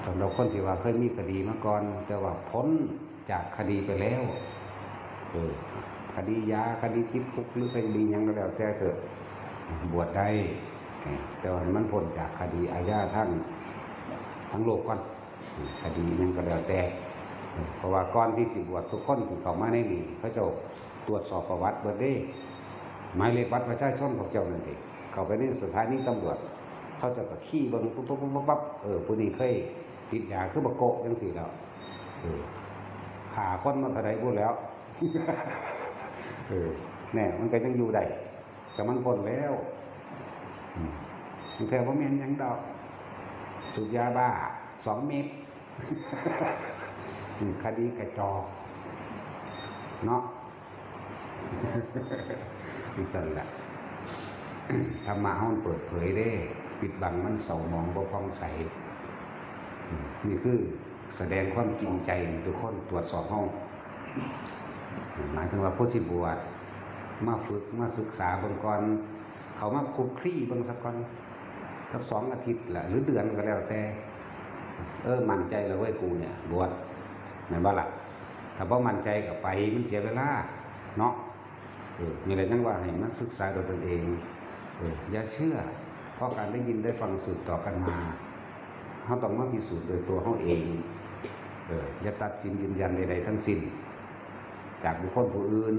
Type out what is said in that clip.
สำหรับคนที่ว่าเคยมีคดีมาก่อนแต่ว่าพ้นจากคดีไปแล้วคดียาคดีติดคุกหรือคดียังก็แล้วแต่เถอะบวชได้แต่ว่ามันพ้นจากคดีอาญาทั้งโลกก่อนคดียังก็แล้วแต่เพราะว่าก่อนที่สิบวชทุกคนที่เข้ามาในนี้เขาจะตรวจสอบประวัติเบิดได้หมายเลขบัตรประชาชนของเจ้านั่นเองเข้าไปในสถานีตำรวจเขาจะกับขี้เบิ้งปุ๊บผู้นี้เคยติดยาคือบักโกะจังสี่แล้วขาคนมันเท่าไรพูดแล้วแน่มันก็ยังอยู่ได้แต่มันพ้นแล้วแถวพ่อแม่ยังดอกสูบยาบ้า2 เม็ดคดีกระจอกเนาะนี่สั่นแหละธรรมะห้องเปิดเผยได้ปิดบังมันเศร้ามองบ่ผ่องใสนี่คือแสดงความจริงใจทุกคนตรวจสอบห้องหมายถึงว่าผู้สิบวชมาฝึกมาศึกษาบางก่อนเขามาคุกคลี่บางสักก่อนสัก2 อาทิตย์แหละหรือเดือนก็แล้วแต่มั่นใจเลยว่ากูเนี่ยบวชเหมือนว่าล่ะถ้าพอมั่นใจกับไปมันเสียเวลาเนาะมีอะไรทั้งว่าให้มันศึกษาโดยตนเองอย่าเชื่อเพราะการได้ยินได้ฟังสืบต่อกันมาเขาต้องมาพิสูจน์โดยตัวเขาเองอย่าตัดสินยืนยันใดๆทั้งสิ้นจากบุคคลผู้อื่น